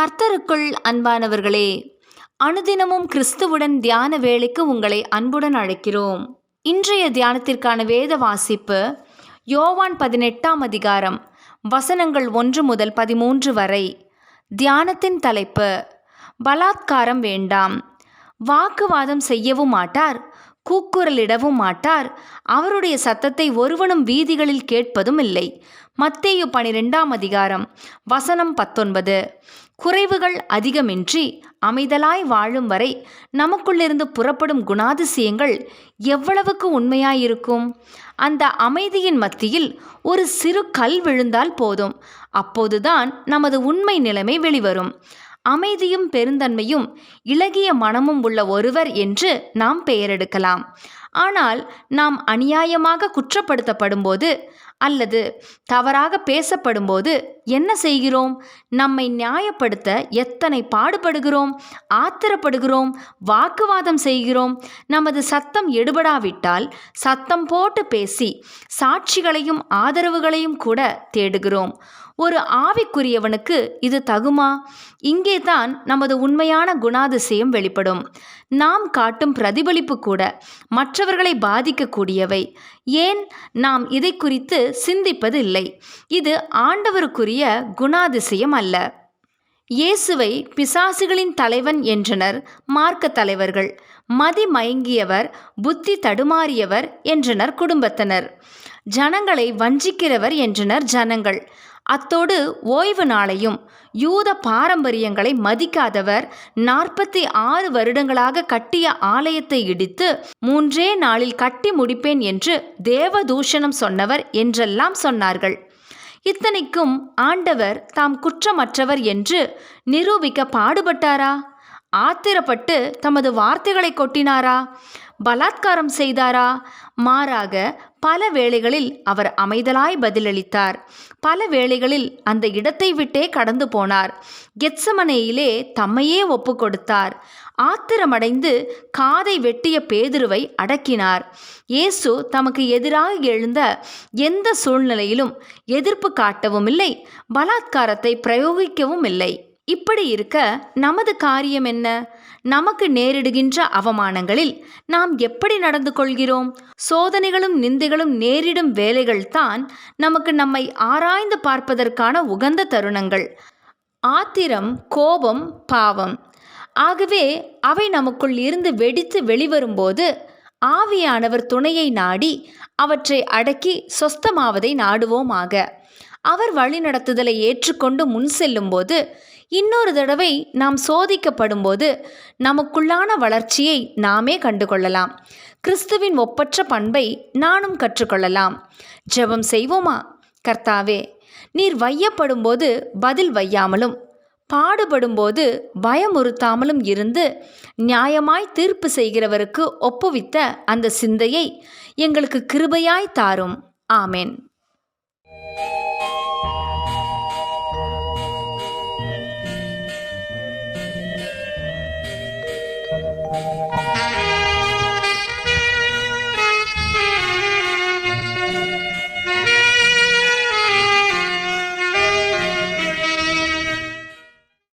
கர்த்தருக்குள் அன்பானவர்களே, அனுதினமும் கிறிஸ்துவுடன் தியான வேளைக்கு உங்களை அன்புடன் அழைக்கிறோம். இன்றைய தியானத்திற்கான வேத வாசிப்பு யோவான் 18ஆம் அதிகாரம் வசனங்கள் 1 முதல் 13 வரை. தியானத்தின் தலைப்பு: பலாத்காரம் வேண்டாம். வாக்குவாதம் செய்யவும் மாட்டார், கூக்குரலிடவும் மாட்டார், அவருடைய சத்தத்தை ஒருவனும் வீதிகளில் கேட்பதும் இல்லை. மத்தேயு 12ஆம் அதிகாரம் வசனம் 19. குறைவுகள் அதிகமின்றி அமைதலாய் வாழும் வரை நமக்குள்ளிருந்து புறப்படும் குணாதிசயங்கள் எவ்வளவுக்கு உண்மையாயிருக்கும்? அந்த அமைதியின் மத்தியில் ஒரு சிறு கல் விழுந்தால் போதும், அப்போதுதான் நமது உண்மை நிலைமை வெளிவரும். அமைதியும் பெருந்தன்மையும் இளகிய மனமும் உள்ள ஒருவர் என்று நாம் பெயரெடுக்கலாம். ஆனால் நாம் அநியாயமாக குற்றப்படுத்தப்படும்போது அல்லது தவறாக பேசப்படும்போது என்ன செய்கிறோம்? நம்மை நியாயப்படுத்த எத்தனை பாடுபடுகிறோம், ஆத்திரப்படுகிறோம், வாக்குவாதம் செய்கிறோம். நமது சத்தம் எடுபடாவிட்டால் சத்தம் போட்டு பேசி சாட்சிகளையும் ஆதரவுகளையும் கூட தேடுகிறோம். ஒரு ஆவிக்குரியவனுக்கு இது தகுமா? இங்கே தான் நமது உண்மையான குணாதிசயம் வெளிப்படும். நாம் காட்டும் பிரதிபலிப்பு கூட மற்றவர்களை பாதிக்கக்கூடியவை. ஏன் நாம் இதை குறித்து சிந்திப்பது இல்லை? இது ஆண்டவருக்குரிய குணாதிசயம் அல்ல. இயேசுவை பிசாசுகளின் தலைவன் என்றனர் மார்க்க தலைவர்கள். மதிமயங்கியவர், புத்தி தடுமாறியவர் என்றனர் குடும்பத்தினர். ஜனங்களை வஞ்சிக்கிறவர் என்றனர் ஜனங்கள். அத்தோடு ஓய்வு நாளையும் யூத பாரம்பரியங்களை மதிக்காதவர், 46 வருடங்களாக கட்டிய ஆலயத்தை இடித்து 3 நாளில் கட்டி முடிப்பேன் என்று தேவதூஷணம் சொன்னவர் என்றெல்லாம் சொன்னார்கள். இத்தனைக்கும் ஆண்டவர் தாம் குற்றமற்றவர் என்று நிரூபிக்க பாடுபட்டாரா? ஆத்திரப்பட்டு தமது வார்த்தைகளை கொட்டினாரா? பலாத்காரம் செய்தாரா? மாறாக பல வேளைகளில் அவர் அமைதலாய் பதிலளித்தார். பல வேளைகளில் அந்த இடத்தை விட்டே கடந்து போனார். கெத்சமனேயிலே தம்மையே ஒப்பு கொடுத்தார். ஆத்திரமடைந்து காதை வெட்டிய பேதுருவை அடக்கினார். இயேசு தமக்கு எதிராக எழுந்த எந்த சூழ்நிலையிலும் எதிர்ப்பு காட்டவும் இல்லை, பலாத்காரத்தை பிரயோகிக்கவும் இல்லை. இப்படி இருக்க நமது காரியம் என்ன? நமக்கு நேரிடுகின்ற அவமானங்களில் நாம் எப்படி நடந்து கொள்கிறோம்? சோதனைகளும் நிந்தைகளும் நேரிடும் வேலைகள்தான் நமக்கு நம்மை ஆராய்ந்து பார்ப்பதற்கான உகந்த தருணங்கள். ஆத்திரம், கோபம், பாவம். ஆகவே அவை நமக்குள் இருந்து வெடித்து வெளிவரும்போது ஆவியானவர் துணையை நாடி அவற்றை அடக்கி சொஸ்தமாவதை நாடுவோமாக. அவர் வழிநடத்துதலை ஏற்றுக்கொண்டு முன் செல்லும்போது, இன்னொரு தடவை நாம் சோதிக்கப்படும்போது நமக்குள்ளான வளர்ச்சியை நாமே கண்டுகொள்ளலாம். கிறிஸ்துவின் ஒப்பற்ற பண்பை நானும் கற்றுக்கொள்ளலாம். ஜெபம் செய்வோமா? கர்த்தாவே, நீர் வையப்படும்போது பதில் வையாமலும் பாடுபடும்போது பயமுறுத்தாமலும் இருந்து நியாயமாய் தீர்ப்பு செய்கிறவருக்கு ஒப்புவித்த அந்த சிந்தையை எங்களுக்கு கிருபையாய் தாரும். ஆமேன்.